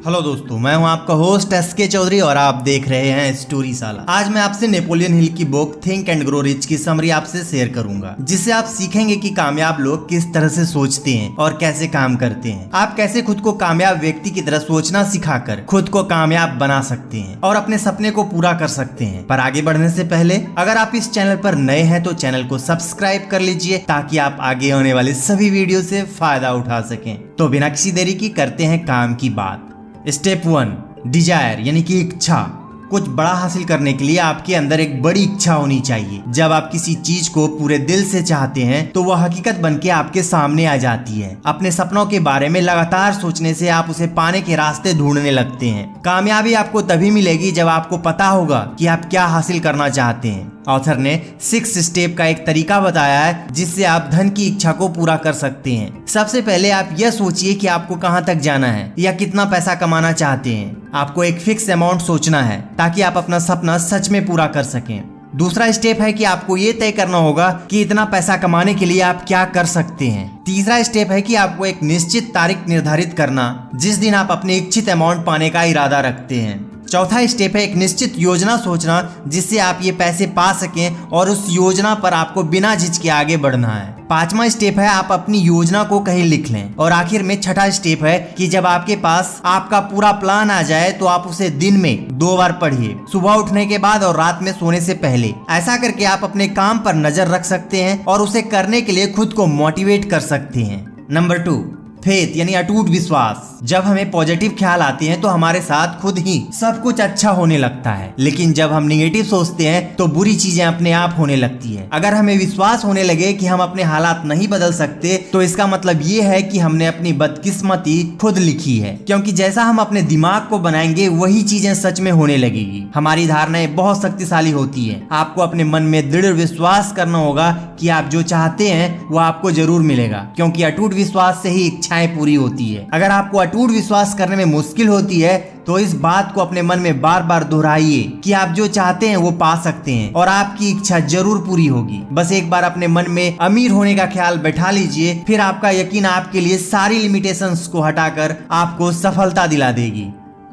Hello दोस्तों, मैं हूं आपका होस्ट एसके चौधरी और आप देख रहे हैं स्टोरी साला। आज मैं आपसे नेपोलियन हिल की book think and grow rich की समरी आपसे शेयर करूंगा, जिससे आप सीखेंगे कि कामयाब लोग किस तरह से सोचते हैं और कैसे काम करते हैं। आप कैसे खुद को कामयाब व्यक्ति की तरह सोचना सिखाकर खुद को कामयाब बना सकते हैं और अपने सपने को पूरा कर सकते हैं। पर आगे बढ़ने से पहले अगर आप इस चैनल पर नए हैं तो चैनल को सब्सक्राइब कर लीजिए, ताकि आप आगे आने वाले सभी वीडियो से फायदा उठा सकें। तो बिना किसी देरी की करते हैं काम की बात। स्टेप 1, डिजायर यानी कि इच्छा। कुछ बड़ा हासिल करने के लिए आपके अंदर एक बड़ी इच्छा होनी चाहिए। जब आप किसी चीज को पूरे दिल से चाहते हैं तो वह हकीकत बनके आपके सामने आ जाती है। अपने सपनों के बारे में लगातार सोचने से आप उसे पाने के रास्ते ढूंढने लगते हैं। कामयाबी आपको तभी मिलेगी जब आपको पता होगा कि आप क्या हासिल करना चाहते हैं। ऑथर ने 6 स्टेप का एक तरीका बताया है जिससे आप धन की इच्छा को पूरा कर सकते हैं। सबसे पहले आप यह सोचिए कि आपको कहां तक जाना है या कितना पैसा कमाना चाहते हैं। आपको एक फिक्स अमाउंट सोचना है ताकि आप अपना सपना सच में पूरा कर सकें। दूसरा स्टेप है कि आपको ये तय करना होगा कि इतना पैसा कमाने के लिए आप क्या कर सकते हैं। तीसरा स्टेप है कि आपको एक निश्चित तारीख निर्धारित करना जिस दिन आप अपने इच्छित अमाउंट पाने का इरादा रखते हैं। चौथा स्टेप है एक निश्चित योजना सोचना जिससे आप ये पैसे पा सकें और उस योजना पर आपको बिना झिझके आगे बढ़ना है। पांचवा स्टेप है आप अपनी योजना को कहीं लिख लें। और आखिर में छठा स्टेप है कि जब आपके पास आपका पूरा प्लान आ जाए तो आप उसे दिन में 2 बार पढ़िए, सुबह उठने के बाद और रात में सोने से पहले। ऐसा करके आप अपने काम पर नजर रख सकते हैं और उसे करने के लिए खुद को मोटिवेट कर सकते हैं। नंबर 2, फेथ यानी अटूट विश्वास। जब हमें पॉजिटिव ख्याल आते हैं तो हमारे साथ खुद ही सब कुछ अच्छा होने लगता है, लेकिन जब हम निगेटिव सोचते हैं तो बुरी चीजें अपने आप होने लगती है। अगर हमें विश्वास होने लगे कि हम अपने हालात नहीं बदल सकते तो इसका मतलब ये है कि हमने अपनी बदकिस्मती खुद लिखी है, क्योंकि जैसा हम अपने दिमाग को बनाएंगे वही चीजें सच में होने लगेगी। हमारी धारणाएं बहुत शक्तिशाली होती है। आपको अपने मन में दृढ़ विश्वास करना होगा कि आप जो चाहते हैं वो आपको जरूर मिलेगा, क्योंकि अटूट विश्वास से ही इच्छाएं पूरी होती है। अगर आपको अटूट विश्वास करने में मुश्किल होती है तो इस बात को अपने मन में बार बार दोहराइए कि आप जो चाहते हैं वो पा सकते हैं और आपकी इच्छा जरूर पूरी होगी। बस एक बार अपने मन में अमीर होने का ख्याल बैठा लीजिए, फिर आपका यकीन आपके लिए सारी लिमिटेशंस को हटाकर आपको सफलता दिला देगी।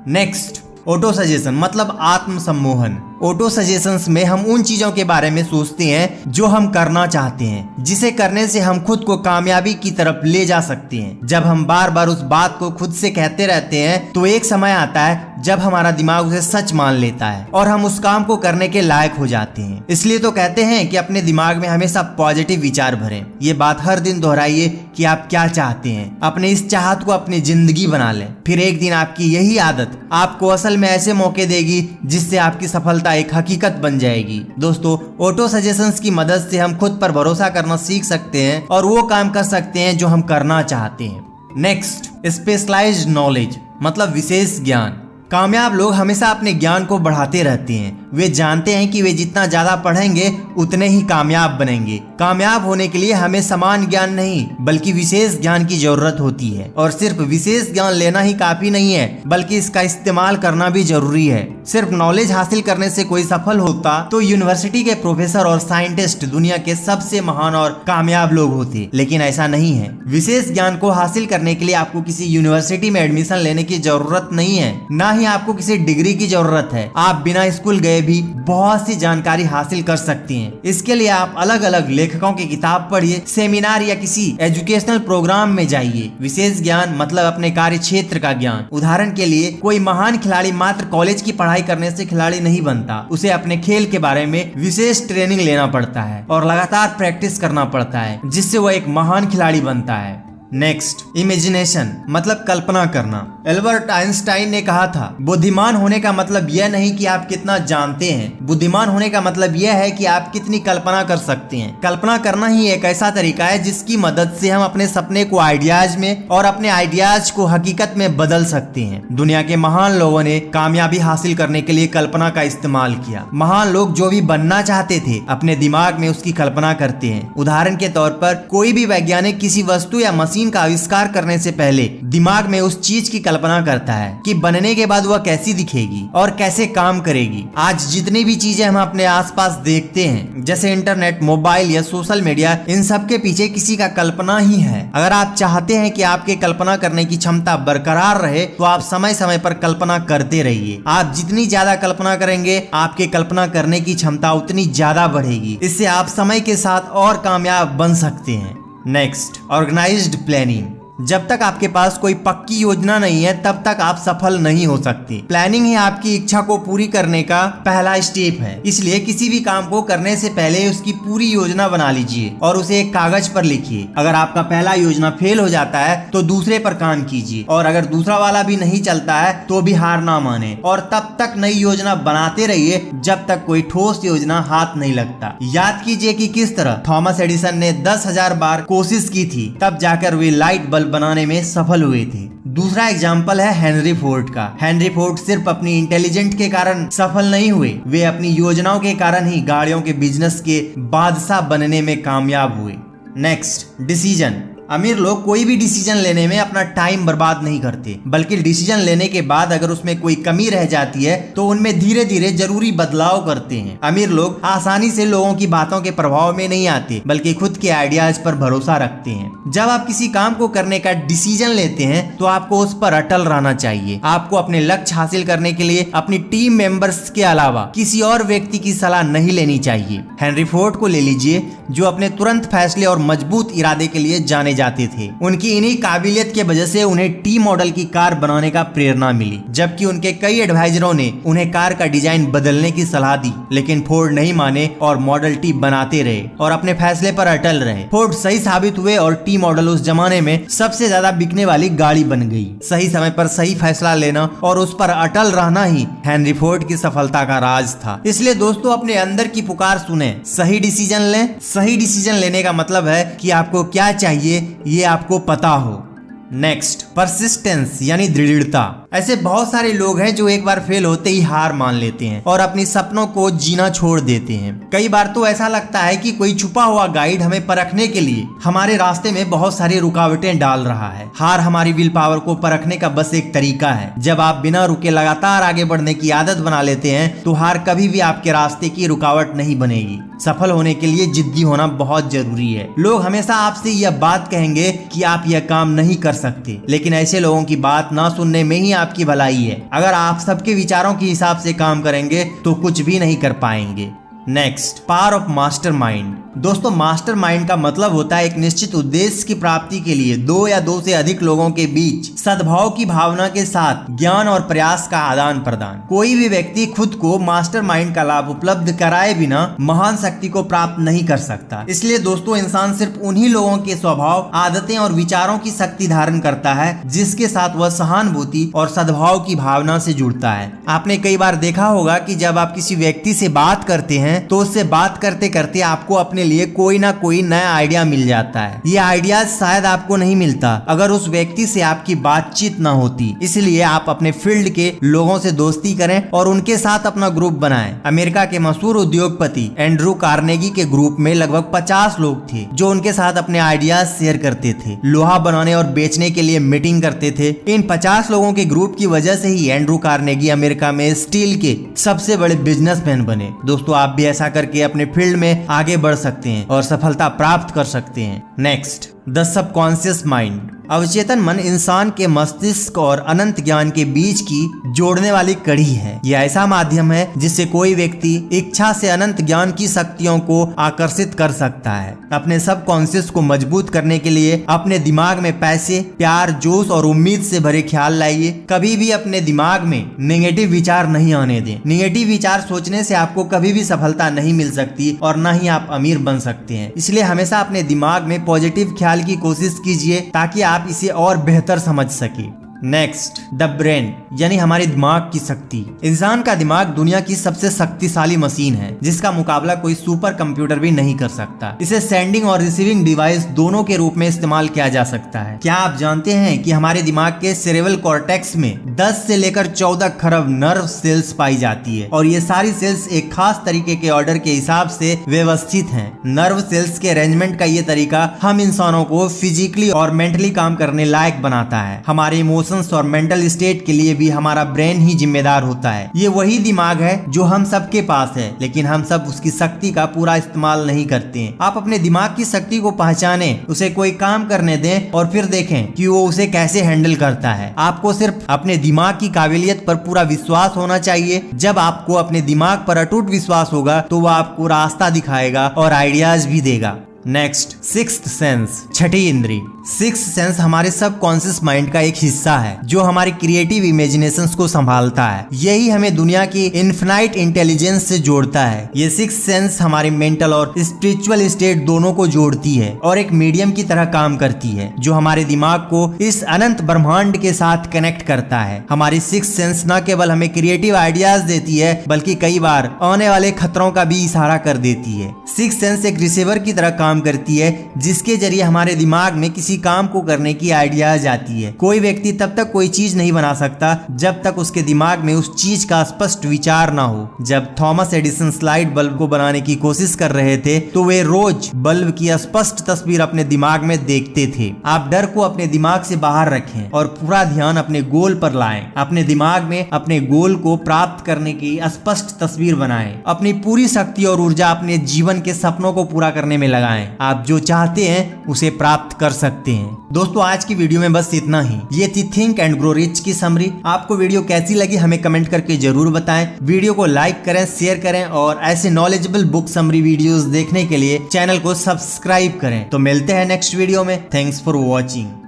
नेक्स्ट, ऑटो सजेशन मतलब आत्म सम्मोहन। ऑटो सजेशंस में हम उन चीजों के बारे में सोचते हैं जो हम करना चाहते हैं, जिसे करने से हम खुद को कामयाबी की तरफ ले जा सकते हैं। जब हम बार बार उस बात को खुद से कहते रहते हैं तो एक समय आता है जब हमारा दिमाग उसे सच मान लेता है और हम उस काम को करने के लायक हो जाते हैं। इसलिए तो कहते हैं कि अपने दिमाग में हमेशा पॉजिटिव विचार भरें। ये बात हर दिन दोहराइए कि आप क्या चाहते हैं। अपने इस चाहत को अपनी जिंदगी बना लें, फिर एक दिन आपकी यही आदत आपको असल में ऐसे मौके देगी जिससे आपकी सफलता एक हकीकत बन जाएगी। दोस्तों, ऑटो सजेशंस की मदद से हम खुद पर भरोसा करना सीख सकते हैं और वो काम कर सकते हैं जो हम करना चाहते हैं। नेक्स्ट, स्पेशलाइज्ड नॉलेज मतलब विशेष ज्ञान। कामयाब लोग हमेशा अपने ज्ञान को बढ़ाते रहते हैं। वे जानते हैं कि वे जितना ज्यादा पढ़ेंगे उतने ही कामयाब बनेंगे। कामयाब होने के लिए हमें समान ज्ञान नहीं बल्कि विशेष ज्ञान की जरूरत होती है। और सिर्फ विशेष ज्ञान लेना ही काफी नहीं है, बल्कि इसका इस्तेमाल करना भी जरूरी है। सिर्फ नॉलेज हासिल करने से कोई सफल होता तो यूनिवर्सिटी के प्रोफेसर और साइंटिस्ट दुनिया के सबसे महान और कामयाब लोग होते, लेकिन ऐसा नहीं है। विशेष ज्ञान को हासिल करने के लिए आपको किसी यूनिवर्सिटी में एडमिशन लेने की जरूरत नहीं है, ना ही आपको किसी डिग्री की जरूरत है। आप बिना स्कूल गए भी बहुत सी जानकारी हासिल कर सकती हैं। इसके लिए आप अलग अलग लेखकों की किताब पढ़िए, सेमिनार या किसी एजुकेशनल प्रोग्राम में जाइए। विशेष ज्ञान मतलब अपने कार्य क्षेत्र का ज्ञान। उदाहरण के लिए कोई महान खिलाड़ी मात्र कॉलेज की पढ़ाई करने से खिलाड़ी नहीं बनता। उसे अपने खेल के बारे में विशेष ट्रेनिंग लेना पड़ता है और लगातार प्रैक्टिस करना पड़ता है, जिससे वह एक महान खिलाड़ी बनता है। नेक्स्ट, इमेजिनेशन मतलब कल्पना करना। एल्बर्ट आइंस्टाइन ने कहा था, बुद्धिमान होने का मतलब यह नहीं कि आप कितना जानते हैं, बुद्धिमान होने का मतलब यह है कि आप कितनी कल्पना कर सकते हैं। कल्पना करना ही एक ऐसा तरीका है जिसकी मदद से हम अपने सपने को आइडियाज में और अपने आइडियाज को हकीकत में बदल सकते हैं। दुनिया के महान लोगों ने कामयाबी हासिल करने के लिए कल्पना का इस्तेमाल किया। महान लोग जो भी बनना चाहते थे अपने दिमाग में उसकी कल्पना करते हैं। उदाहरण के तौर पर कोई भी वैज्ञानिक किसी वस्तु या मशीन मशीन का आविष्कार करने से पहले दिमाग में उस चीज की कल्पना करता है कि बनने के बाद वह कैसी दिखेगी और कैसे काम करेगी। आज जितनी भी चीजें हम अपने आसपास देखते हैं, जैसे इंटरनेट, मोबाइल या सोशल मीडिया, इन सब के पीछे किसी का कल्पना ही है। अगर आप चाहते हैं कि आपके कल्पना करने की क्षमता बरकरार रहे तो आप समय समय पर कल्पना करते रहिए। आप जितनी ज्यादा कल्पना करेंगे, आपके कल्पना करने की क्षमता उतनी ज्यादा बढ़ेगी। इससे आप समय के साथ और कामयाब बन सकते हैं। Next, organised planning. जब तक आपके पास कोई पक्की योजना नहीं है तब तक आप सफल नहीं हो सकते। प्लानिंग ही आपकी इच्छा को पूरी करने का पहला स्टेप है। इसलिए किसी भी काम को करने से पहले उसकी पूरी योजना बना लीजिए और उसे एक कागज पर लिखिए। अगर आपका पहला योजना फेल हो जाता है तो दूसरे पर काम कीजिए, और अगर दूसरा वाला भी नहीं चलता है तो भी हार ना माने, और तब तक नई योजना बनाते रहिए जब तक कोई ठोस योजना हाथ नहीं लगता। याद कीजिए कि किस तरह थॉमस एडिसन ने 10,000 बार कोशिश की थी, तब जाकर वे लाइट बल्ब बनाने में सफल हुए थे। दूसरा एग्जाम्पल है हेनरी फोर्ड का। हेनरी फोर्ड सिर्फ अपनी इंटेलिजेंट के कारण सफल नहीं हुए, वे अपनी योजनाओं के कारण ही गाड़ियों के बिजनेस के बादशाह बनने में कामयाब हुए। Next, decision. अमीर लोग कोई भी डिसीजन लेने में अपना टाइम बर्बाद नहीं करते, बल्कि डिसीजन लेने के बाद अगर उसमें कोई कमी रह जाती है तो उनमें धीरे धीरे जरूरी बदलाव करते हैं। अमीर लोग आसानी से लोगों की बातों के प्रभाव में नहीं आते, बल्कि खुद के आइडियाज पर भरोसा रखते हैं। जब आप किसी काम को करने का डिसीजन लेते हैं तो आपको उस पर अटल रहना चाहिए। आपको अपने लक्ष्य हासिल करने के लिए अपनी टीम मेंबर्स के अलावा किसी और व्यक्ति की सलाह नहीं लेनी चाहिए। हेनरी फोर्ड को ले लीजिए, जो अपने तुरंत फैसले और मजबूत इरादे के लिए जाने जाते थे। उनकी इन्हीं काबिलियत की वजह से उन्हें टी मॉडल की कार बनाने का प्रेरणा मिली, जबकि उनके कई एडवाइजरों ने उन्हें कार का डिजाइन बदलने की सलाह दी, लेकिन फोर्ड नहीं माने और मॉडल टी बनाते रहे और अपने फैसले पर अटल रहे। फोर्ड सही साबित हुए और टी मॉडल उस जमाने में सबसे ज्यादा बिकने वाली गाड़ी बन गई। सही समय पर सही फैसला लेना और उस पर अटल रहना ही हेनरी फोर्ड की सफलता का राज था। इसलिए दोस्तों, अपने अंदर की पुकार सुने, सही डिसीजन लें। सही डिसीजन लेने का मतलब है कि आपको क्या चाहिए ये आपको पता हो। नेक्स्ट, परसिस्टेंस यानी दृढ़ता। ऐसे बहुत सारे लोग हैं जो एक बार फेल होते ही हार मान लेते हैं और अपनी सपनों को जीना छोड़ देते हैं। कई बार तो ऐसा लगता है कि कोई छुपा हुआ गाइड हमें परखने के लिए हमारे रास्ते में बहुत सारी रुकावटें डाल रहा है। हार हमारी विल पावर को परखने का बस एक तरीका है। जब आप बिना रुके लगातार आगे बढ़ने की आदत बना लेते हैं तो हार कभी भी आपके रास्ते की रुकावट नहीं बनेगी। सफल होने के लिए जिद्दी होना बहुत जरूरी है। लोग हमेशा आपसे यह बात कहेंगे कि आप यह काम नहीं कर सकते, लेकिन ऐसे लोगों की बात ना सुनने में ही आपकी भलाई है। अगर आप सबके विचारों के हिसाब से काम करेंगे तो कुछ भी नहीं कर पाएंगे। Next, power of mastermind. दोस्तों, मास्टरमाइंड का मतलब होता है एक निश्चित उद्देश्य की प्राप्ति के लिए दो या दो से अधिक लोगों के बीच सद्भाव की भावना के साथ ज्ञान और प्रयास का आदान प्रदान। कोई भी व्यक्ति खुद को मास्टरमाइंड का लाभ उपलब्ध कराए बिना महान शक्ति को प्राप्त नहीं कर सकता। इसलिए दोस्तों, इंसान सिर्फ उन्हीं लोगों के स्वभाव, आदतें और विचारों की शक्ति धारण करता है जिसके साथ वह सहानुभूति और सद्भाव की भावना से जुड़ता है। आपने कई बार देखा होगा कि जब आप किसी व्यक्ति से बात करते हैं तो उससे बात करते करते आपको अपने लिए कोई ना कोई नया आइडिया मिल जाता है। ये आइडिया शायद आपको नहीं मिलता अगर उस व्यक्ति से आपकी बातचीत ना होती। इसलिए आप अपने फील्ड के लोगों से दोस्ती करें और उनके साथ अपना ग्रुप बनाएं। अमेरिका के मशहूर उद्योगपति एंड्रू कार्नेगी के ग्रुप में लगभग 50 लोग थे जो उनके साथ अपने आइडियाज शेयर करते थे, लोहा बनाने और बेचने के लिए मीटिंग करते थे। इन 50 लोगों के ग्रुप की वजह से ही एंड्रू कार्नेगी अमेरिका में स्टील के सबसे बड़े बिजनेसमैन बने। दोस्तों, आप भी ऐसा करके अपने फील्ड में आगे बढ़ सकते हैं और सफलता प्राप्त कर सकते हैं। Next, the subconscious mind. अवचेतन मन इंसान के मस्तिष्क और अनंत ज्ञान के बीच की जोड़ने वाली कड़ी है। यह ऐसा माध्यम है जिससे कोई व्यक्ति इच्छा से अनंत ज्ञान की शक्तियों को आकर्षित कर सकता है। अपने सबकॉन्शियस को मजबूत करने के लिए अपने दिमाग में पैसे, प्यार, जोश और उम्मीद से भरे ख्याल लाइए। कभी भी अपने दिमाग में नेगेटिव विचार नहीं आने दें। नेगेटिव विचार सोचने से आपको कभी भी सफलता नहीं मिल सकती और न ही आप अमीर बन सकते हैं। इसलिए हमेशा अपने दिमाग में पॉजिटिव ख्याल की कोशिश कीजिए ताकि आप इसे और बेहतर समझ सके। नेक्स्ट, द ब्रेन यानी हमारे दिमाग की शक्ति। इंसान का दिमाग दुनिया की सबसे शक्तिशाली मशीन है जिसका मुकाबला कोई सुपर कंप्यूटर भी नहीं कर सकता। इसे सेंडिंग और रिसीविंग डिवाइस दोनों के रूप में इस्तेमाल किया जा सकता है। क्या आप जानते हैं कि हमारे दिमाग के सेरेब्रल कॉर्टेक्स में 10 से लेकर 14 खरब नर्व सेल्स पाई जाती है और ये सारी सेल्स एक खास तरीके के ऑर्डर के हिसाब से व्यवस्थित हैं। नर्व सेल्स के अरेंजमेंट का ये तरीका हम इंसानों को फिजिकली और मेंटली काम करने लायक बनाता है। हमारे इमोशंस और मेंटल स्टेट के लिए भी हमारा ब्रेन ही जिम्मेदार होता है। ये वही दिमाग है जो हम सबके पास है, लेकिन हम सब उसकी शक्ति का पूरा इस्तेमाल नहीं करते हैं। आप अपने दिमाग की शक्ति को पहचाने, उसे कोई काम करने दें और फिर देखें कि वो उसे कैसे हैंडल करता है। आपको सिर्फ अपने दिमाग की काबिलियत पर पूरा विश्वास होना चाहिए। जब आपको अपने दिमाग पर अटूट विश्वास होगा तो वह आपको रास्ता दिखाएगा और आइडियाज भी देगा। नेक्स्ट, सिक्स्थ सेंस, छठी इंद्री। सिक्स्थ सेंस हमारे सबकॉन्शियस माइंड का एक हिस्सा है जो हमारी क्रिएटिव इमेजिनेशंस को संभालता है। यही हमें दुनिया की इनफिनाइट इंटेलिजेंस से जोड़ता है। ये सिक्स्थ सेंस हमारे मेंटल और स्पिरिचुअल स्टेट दोनों को जोड़ती है और एक मीडियम की तरह काम करती है जो हमारे दिमाग को इस अनंत ब्रह्मांड के साथ कनेक्ट करता है। हमारी सिक्स्थ सेंस न केवल हमें क्रिएटिव आइडियाज देती है बल्कि कई बार आने वाले खतरों का भी इशारा कर देती है। सिक्स्थ सेंस एक रिसीवर की तरह काम करती है जिसके जरिए हमारे दिमाग में किसी काम को करने की आइडियाज आती है। कोई व्यक्ति तब तक कोई चीज नहीं बना सकता जब तक उसके दिमाग में उस चीज का स्पष्ट विचार ना हो। जब थॉमस एडिसन स्लाइड बल्ब को बनाने की कोशिश कर रहे थे तो वे रोज बल्ब की स्पष्ट तस्वीर अपने दिमाग में देखते थे। आप डर को अपने दिमाग से बाहर रखें और पूरा ध्यान अपने गोल पर लाएं। अपने दिमाग में अपने गोल को प्राप्त करने की स्पष्ट तस्वीर बनाएं। अपनी पूरी शक्ति और ऊर्जा अपने जीवन के सपनों को पूरा करने में लगाएं। आप जो चाहते हैं उसे प्राप्त कर सकते हैं। दोस्तों, आज की वीडियो में बस इतना ही। ये थी थिंक एंड ग्रो रिच की समरी। आपको वीडियो कैसी लगी हमें कमेंट करके जरूर बताएं। वीडियो को लाइक करें, शेयर करें और ऐसे नॉलेजेबल बुक समरी वीडियोस देखने के लिए चैनल को सब्सक्राइब करें। तो मिलते हैं नेक्स्ट वीडियो में। Thanks for watching.